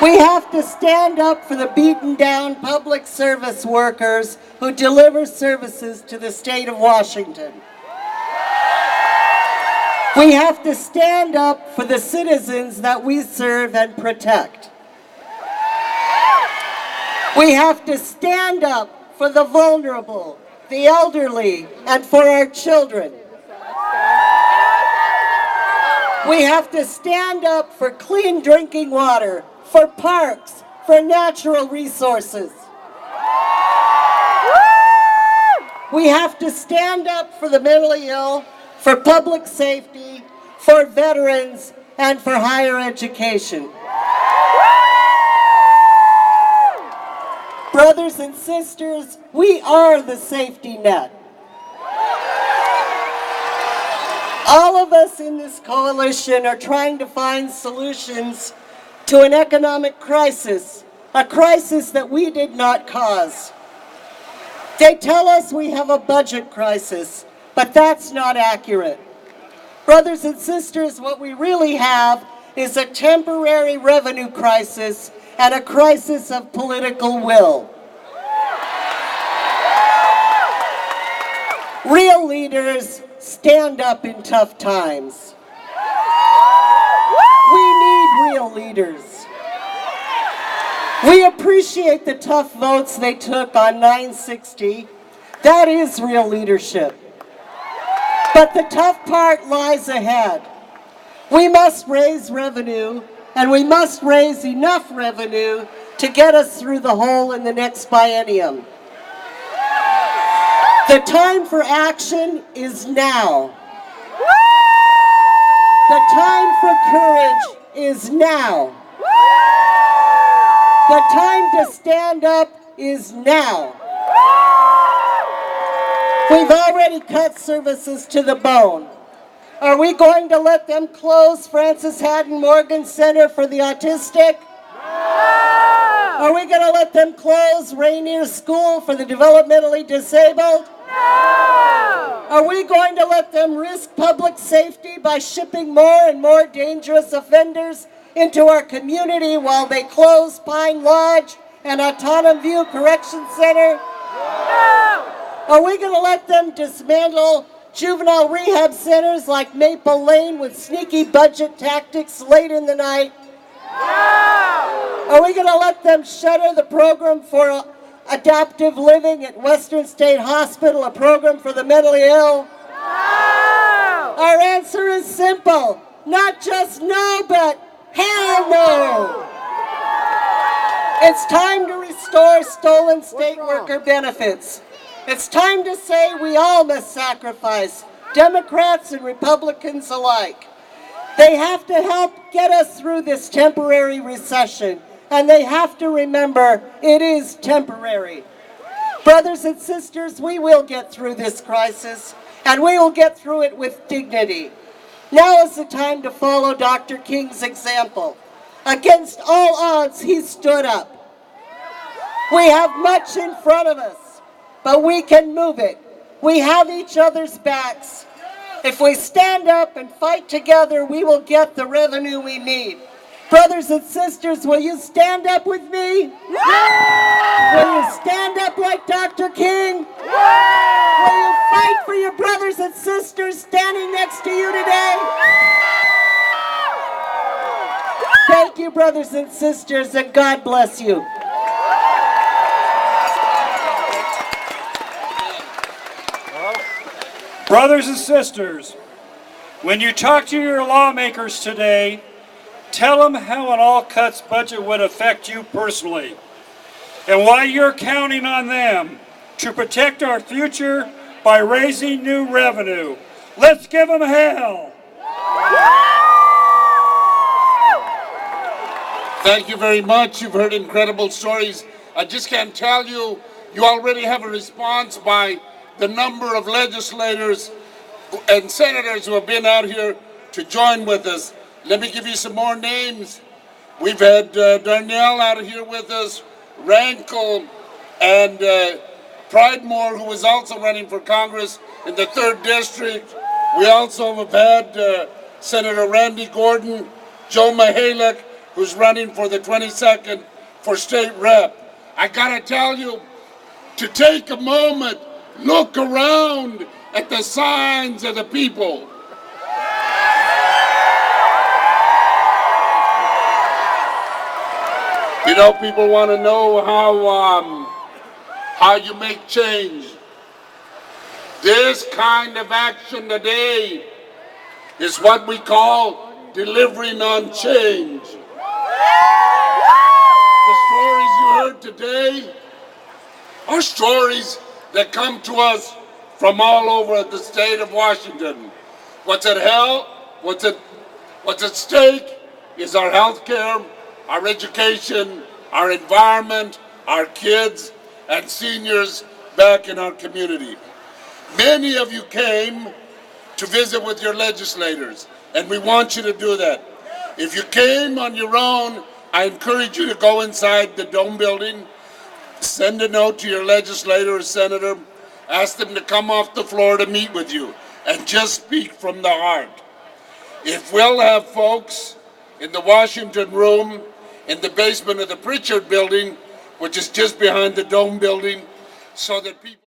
We have to stand up for the beaten down public service workers who deliver services to the state of Washington. We have to stand up for the citizens that we serve and protect. We have to stand up for the vulnerable, the elderly, and for our children. We have to stand up for clean drinking water, for parks, for natural resources. We have to stand up for the mentally ill, for public safety, for veterans, and for higher education. Brothers and sisters, we are the safety net. All of us in this coalition are trying to find solutions to an economic crisis, a crisis that we did not cause. They tell us we have a budget crisis, but that's not accurate. Brothers and sisters, what we really have is a temporary revenue crisis and a crisis of political will. Real leaders stand up in tough times. We need real leaders. We appreciate the tough votes they took on 960. That is real leadership. But the tough part lies ahead. We must raise revenue, and we must raise enough revenue to get us through the hole in the next biennium. The time for action is now. The time for courage is now. The time to stand up is now. We've already cut services to the bone. Are we going to let them close Francis Haddon Morgan Center for the Autistic? No! Are we going to let them close Rainier School for the developmentally disabled? No! Are we going to let them risk public safety by shipping more and more dangerous offenders into our community while they close Pine Lodge and Autumn View Correction Center? No! Are we going to let them dismantle juvenile rehab centers like Maple Lane with sneaky budget tactics late in the night? No! Are we going to let them shutter the program for adaptive living at Western State Hospital, a program for the mentally ill? No! Our answer is simple. Not just no, but hell no! It's time to restore stolen state worker benefits. It's time to say we all must sacrifice, Democrats and Republicans alike. They have to help get us through this temporary recession, and they have to remember it is temporary. Brothers and sisters, we will get through this crisis, and we will get through it with dignity. Now is the time to follow Dr. King's example. Against all odds, he stood up. We have much in front of us, but we can move it. We have each other's backs. If we stand up and fight together, we will get the revenue we need. Brothers and sisters, will you stand up with me? Will you stand up like Dr. King? Will you fight for your brothers and sisters standing next to you today? Thank you, brothers and sisters, and God bless you. Brothers and sisters, when you talk to your lawmakers today, tell them how an all-cuts budget would affect you personally and why you're counting on them to protect our future by raising new revenue. Let's give them hell! Thank you very much. You've heard incredible stories. I just can't tell you, you already have a response by the number of legislators and senators who have been out here to join with us. Let me give you some more names. We've had Darnell out here with us, Rankle, and Pridemore, who is also running for Congress in the 3rd District. We also have had Senator Randy Gordon, Joe Mihalik, who's running for the 22nd for state rep. I gotta tell you to take a moment, look around at the signs of the people. You know, people want to know how you make change. This kind of action today is what we call delivering on change. The stories you heard today are stories that come to us from all over the state of Washington. What's at stake is our health care, our education, our environment, our kids, and seniors back in our community. Many of you came to visit with your legislators, and we want you to do that. If you came on your own, I encourage you to go inside the Dome building, send a note to your legislator or senator, ask them to come off the floor to meet with you, and just speak from the heart. If we'll have folks in the Washington room, in the basement of the Pritchard building, which is just behind the Dome building, so that people